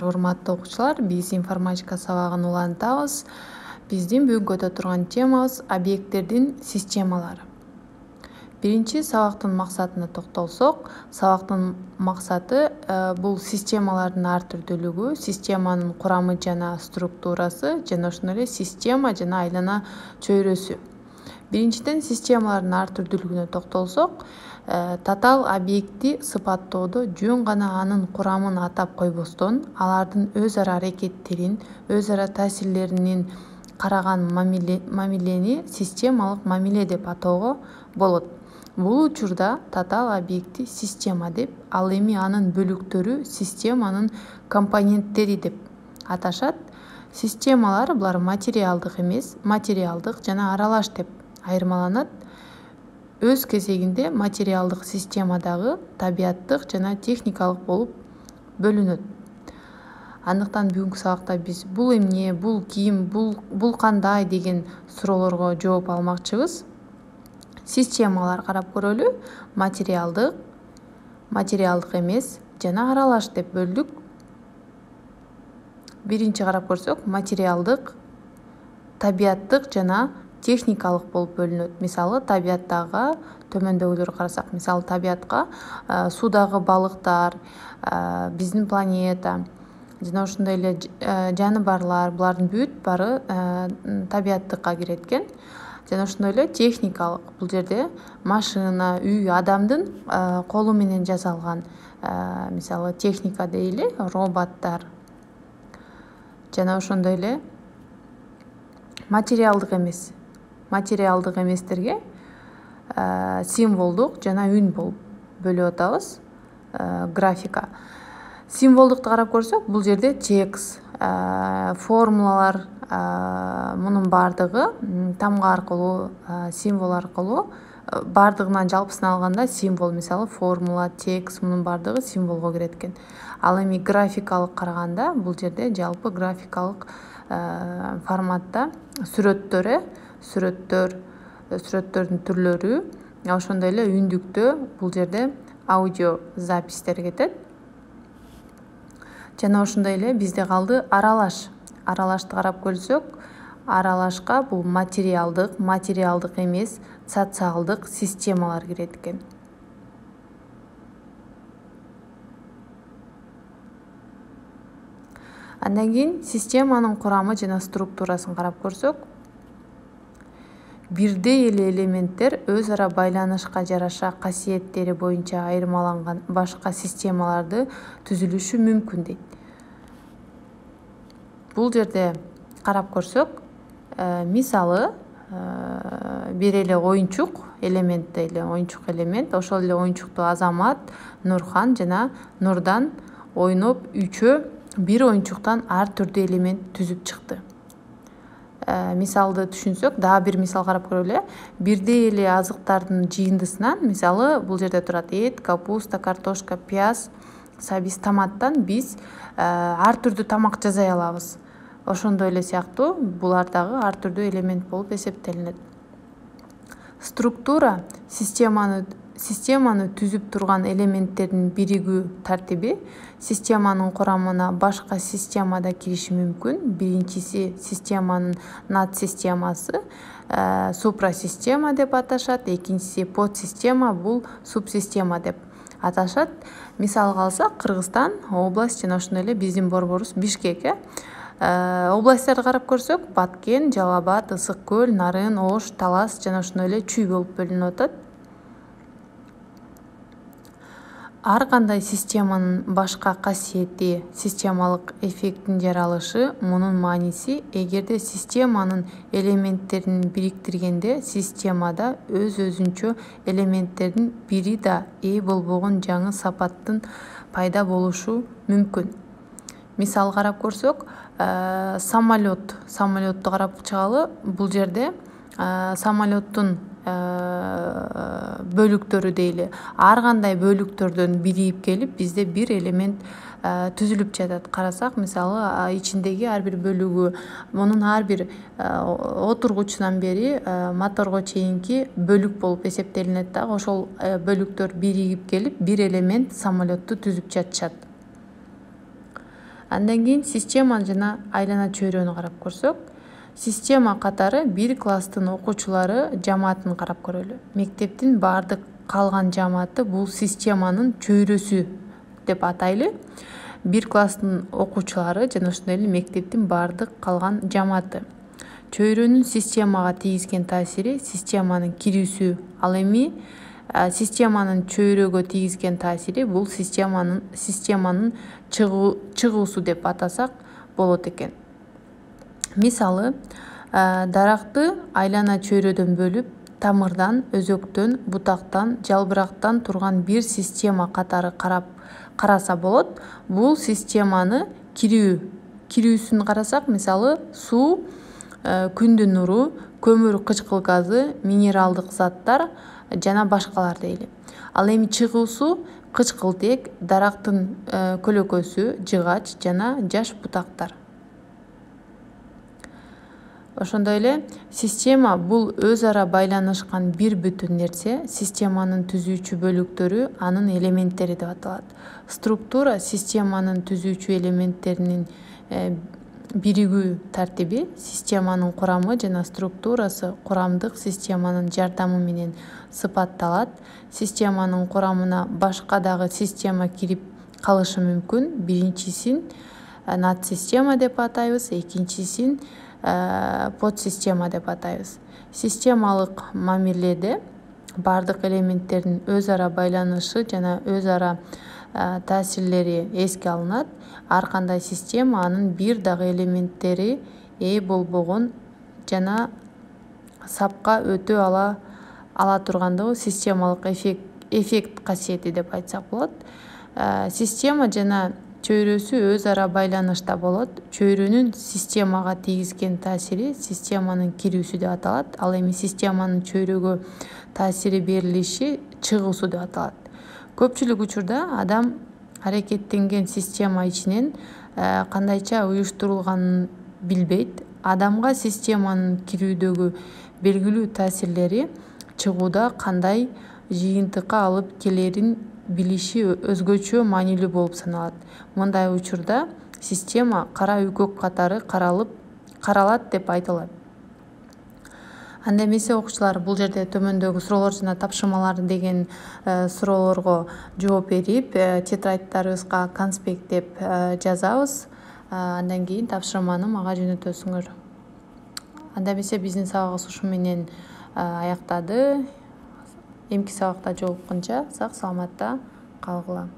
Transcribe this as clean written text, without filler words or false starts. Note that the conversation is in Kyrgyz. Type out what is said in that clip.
Урматтуу окуучулар, биз информатика сабагын улантабыз. Биздин бүгүнкү өтө турган темабыз объекттердин системалары. Биринчи сабактын максатына токтолсок, сабактын максаты бул системалардын ар түрдүүлүгү, системанын курамы жана структурасы, жана ошондой эле система жана айлана чөйрөсү. Биринчиден системалардын ар түрдүүлүгүнө токтолсок, татаал объектти сыпаттоодо жөн гана анын курамын атап койбостон, алардын өз ара аракеттерин, өз ара таасирлеринин караган мамилени системалык мамиле деп атоого болот. Бул учурда татаал объектти система деп, ал эми анын бөлүктөрү системанын компоненттери деп аташат. Системалар булар материалдык эмес, материалдык жана аралаш деп айырмаланат. Өз кезегинде материалдык система дагы табияттык жана техникалык болуп бөлүнөт. Андыктан бүгүнкү сабакта биз бул эмне, бул ким, бул кандай деген суроолорго жооп алмакчыбыз. Системалар карап көрөлү. Материалдык, материалдык эмес жана аралаш деп бөлдүк. Биринчи карап көрсөк, материалдык, табияттык жана техникалык болуп бөлүнөт. Мисалы, табияттагы төмөндөгүлөргө карасак, мисалы табиятка суудагы балыктар, биздин планета жана ошондой эле жаныбарлар, булардын бүт баары табияттыкка кирет экен. Жана ошондой эле техникалык, бул жерде машина, үй, адамдын колу менен жасалган, мисалы техника дейли, роботтор. Жана ошондой эле материалдык эмес. Материалдык эместерге символдук жана үн болуп бөлүп атабыз. Графика. Символдукту карап көрсөк, бул жерде текст, формулалар, мунун баардыгы тамга аркылуу, символ аркылуу, баардыгынан жалпысын алганда символ, мисалы формула, текст, мунун баардыгы символго кирет экен. Ал эми графикалык караганда бул жерде жалпы графикалык форматта сүрөттөрдүн түрлөрү, ошондой эле үндүктө бул жерде аудио запистер кетет. Жана ошондой эле бизде калды аралаш. Аралашты карап көрсөк, аралашка бул материалдык, материалдык эмес, социалдык системалар кирет экен. Андан кийин системанын курамы жана структурасын карап көрсөк, бирдей эле элементтер өз ара байланышка жараша касиеттери боюнча айырмаланган башка системаларды түзүлүшү мүмкүн дейт. Бул жерде карап көрсөк, мисалы, бир эле оюнчук элемент дейли, оюнчук элемент, ошол эле оюнчукту Азамат, Нурхан жана Нурдан ойноп, үчөө бир оюнчуктан ар түрдүү элемент түзүп чыкты. Мисалды түшүнсөк, дагы бир мисал карап көрөлү. Бирдей эле азыктардын жыйындысынан, мисалы, бул жерде турат эт, капуста, картошка, пияз, сабиз, томаттан биз ар түрдүү тамак жасай алабыз. Ошондой эле сыяктуу булар дагы ар түрдүү элемент болуп эсептелинет. Структура системаны түзүп турган элементтердин биригүү тартиби. Системанын курамына башка система да кириши мүмкүн. Биринчиси системанын над системасы, супрасистема деп аташат. Экинчиси подсистема, бул субсистема деп аташат. Мисалга алсак, Кыргызстан область жана ошондой эле биздин борборубуз Бишкек. Областтарды карап көрсөк, Баткен, Жалал Абад, Ысык көл, Нарын, Ош, Талас жана ошондой эле Чүй болуп бөлүнүп атат. Ар кандай системанын башка касиети, системалык эффекттин жаралышы, мунун мааниси, эгерде системанын элементтерин бириктиргенде, системада өз-өзүнчө элементтердин бири да ээ болбогон жаңы сапаттын пайда болушу мүмкүн. Мисал карап көрсөк, самолетту карап чыгалы. Бул жерде самолеттун бөлүктөрү дейли, ар кандай бөлүктөрдөн биригип келип, бизде бир элемент түзүлүп жатат. Карасак, мисалы, ичиндеги ар бир бөлүгү, мунун ар бир отургучунан бери моторго чейинки бөлүк болуп эсептелинет дагы. Ошол бөлүктөр биригип келип, бир элемент самолетту түзүп жатышат. Андан кийин система жана айлана чөйрөнү карап көрсөк, система катары бир класстын окуучулары жамаатын карап көрөлү. Мектептин баардык калган жамааты бул системанын чөйрөсү деп атайлы. Бир класстын окуучулары жана ошондой эле мектептин баардык калган жамааты. Чөйрөнүн системага тийгизген таасири системанын кирүүсү, ал эми системанын чөйрөгө тийгизген таасири бул системанын чыгуусу деп атасак болот экен. Мисалы, даракты айлана чөйрөдөн бөлүп, тамырдан, өзөктөн, бутактан, жалбырактан турган бир система катары караса болот. Бул системаны кирүүсүн карасак, мисалы, суу, күндүн нуру, көмүр кычкыл газы, минералдык заттар жана башкалар дейли. Ал эми чыгуусу кычкылтек, дарактын көлөкөсү, жыгач жана жаш бутактар. Ошондой эле система бул өз ара байланышкан бир бүтүн нерсе. Системанын түзүүчү бөлүктөрү анын элементтери деп аталат. Структура системанын түзүүчү элементтеринин биригүү тартиби. Системанын курамы жана структурасы курамдык системанын жардамы менен сыпатталат. Системанын курамына башка дагы система кирип калышы мүмкүн. Биринчисин надсистема деп атайбыз, экинчисин подсистема деп атайбыз. Системалык мамиледе баардык элементтердин өз ара байланышы жана өз ара таасирлери эске алынат. Ар кандай система анын бир дагы элементтери ээ болбогон жана сапка өтө ала тургандыгы системалык эффект касиети деп айтсак болот. Система жана чөйрөсү өз ара байланышта болот. Чөйрөнүн системага тийгизген таасири системанын кирүүсү деп аталат. Ал эми системанын чөйрөгө таасири берилиши чыгуусу деп аталат. Көпчүлүк учурда адам аракеттенген система ичинен кандайча уюштурулганын билбейт. Адамга системанын кирүүдөгү белгилүү таасирлери чыгууда кандай жыйынтыкка алып келерин билиши өзгөчө маанилүү болуп саналат. Мындай учурда система кара үкөк катары каралат деп айтылат. Анда эмесе окуучулар, бул жерде төмөндөгү суроолор жана тапшырмалар деген суроолорго жооп берип, тетрадьтарыбызга конспекттеп жазабыз. Андан кийин тапшырманы мага жөнөтөсүңөр. Анда эмесе биздин сабагыбыз ушу менен аяктады. Эмки сабакта жолукканча сак саламатта калгыла.